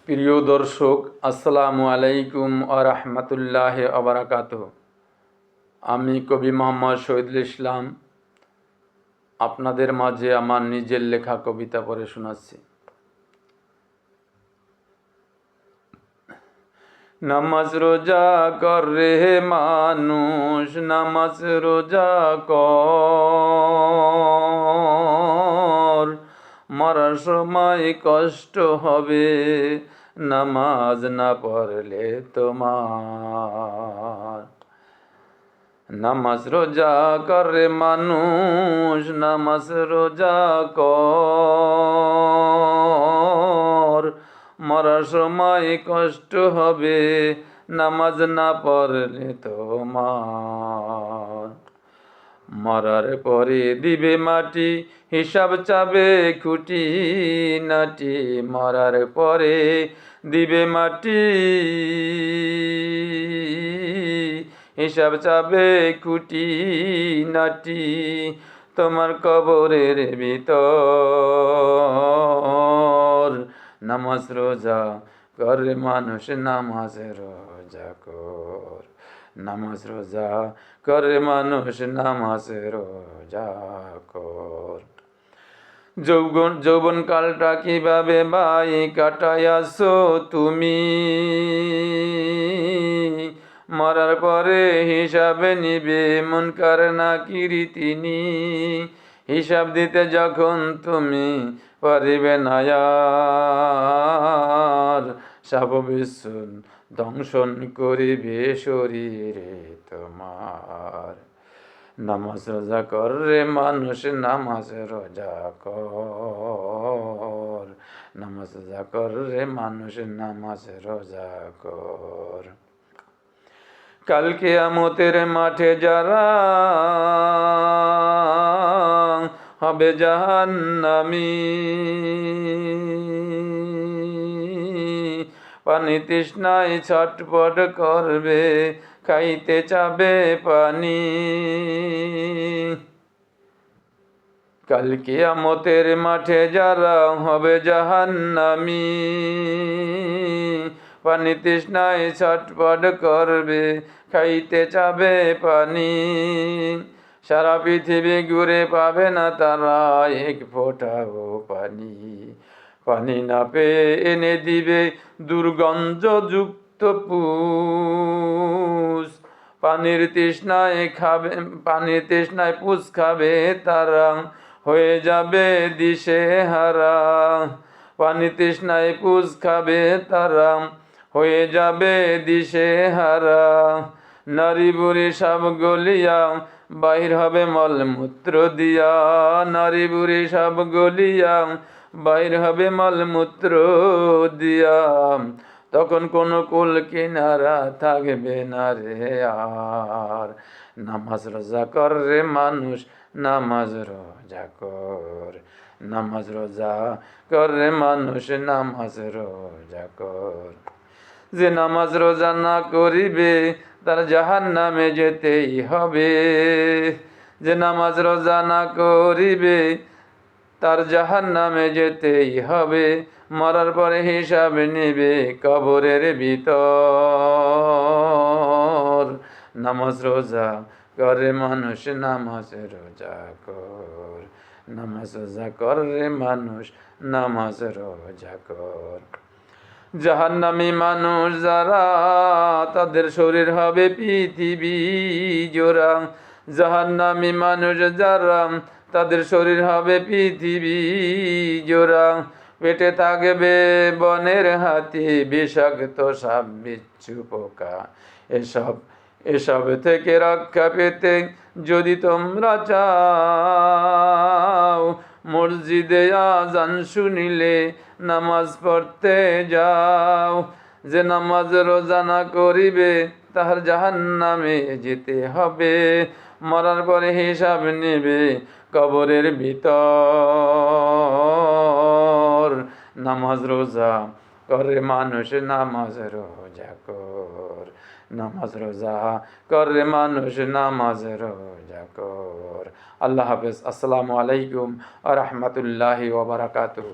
প্রিয় দর্শক, আসসালামু আলাইকুম ওয়া রাহমাতুল্লাহি ওয়া বারাকাতুহু। আমি কবি মোহাম্মদ শহীদুল ইসলাম আপনাদের মাঝে আমার নিজের লেখা কবিতা পড়ে শোনাচ্ছি। নামাজ রোজা কর রে মানুষ, নামাজ রোজা কর, মরার সময় কষ্ট হবে নামাজ না পড়লে তোমার। নামাজ রোজা কর রে মানুষ, নামাজ রোজা কর, মরার সময় কষ্ট হবে নামাজ না পড়লে তোমার। মরার পরে দিবে মাটি, হিসাব চাবে খুঁটি নাটি। মরার পরে দিবে মাটি, হিসাব চাবে খুঁটি নাটি। তোমার কবরের ভিতর নামাজ রোজা কর মানুষ, নামাজ রোজা কর, নামাজ রোজা কর মানুষ, নামাজ রোজা কর। যৌবন কালটা কিভাবে ভাই কাটাইয়াছো তুমি, মরার পরে হিসাবে নিবে মুনকার নাকির তিনি। হিসাব দিতে যখন তুমি পারিবে না আর, সাপ বিচ্ছুন দংশন করিবে শরীরে তোমার। নামাজ রোজা কর রে মানুষ, নামাজ রোজা কর, নামাজ রোজা কর রে মানুষ, নামাজ রোজা কর। কাল কিয়ামতের মাঠে যারা হবে জাহান্নামী, পানি তৃষ্ণায় ছটফট করবে খাইতে চাবে পানি। কাল কিয়ামতের মাঠে যারা হবে জাহান্নামী, পানি তৃষ্ণায় ছটফট করবে খাইতে চাবে পানি। সারা পৃথিবী ঘুরে পাবে না তারা এক ফোঁটাও পানি। পানি না পেয়ে এনে দিবে দুর্গন্ধযুক্ত পুষ। পানির তৃষ্ণায় পুষ খাবে তারা হয়ে যাবে দিশে হারা। পানি তৃষ্ণায় পুষ খাবে তারা হয়ে যাবে দিশে হারা। নারী বুড়ি সব গলিয়া বাহির হবে মলমূত্র দিয়া, নারী বুড়ি সব গলিয়া বাহির হবে মলমূত্র দিয়া। তখন কোনো কুল কিনারা থাকবে না রে আর। নামাজ রোজা কর রে মানুষ, নামাজ রোজা কর, নামাজ রোজা কর রে মানুষ, নামাজ রোজা কর। যে নামাজ রোজা না করিবে তার জাহান্নামে যেতেই হবে। যে নামাজ রোজা না করিবে তার জাহান্নামে যেতেই হবে। মরার পরে হিসাব নেবে কবরের ভিতর। নামাজ রোজা কর রে মানুষ, নামাজ রোজা কর, নামাজ রোজা কর রে মানুষ, নামাজ রোজা কর। জাহান্নামী মানুষ যারা তাদের শরীর হবে পৃথিবী জোড়া। জাহান্নামী মানুষ যারা তাদের শরীর হবে পৃথিবী জোড়া। পেটে থাকবে বনের হাতি, বিষাক্ত সাপ বিচ্ছু পোকা। এসব থেকে রক্ষা পেতে যদি তোমরা চাও, মসজিদে আজান শুনিলে নামাজ পড়তে যাও। যে নামাজ রোজা না করিবে তাহার জাহান্নামে যেতে হবে। মরার পরে হিসাব নেবে কবরের ভিতর। নামাজ রোজা করে মানুষ, নামাজ রোজা কর, নামাজ রোজা করে মানুষ, নামাজ রোজা কর। আল্লাহ হাফেজ। আসসালামু আলাইকুম ওয়া রাহমাতুল্লাহি ওয়া বারাকাতুহু।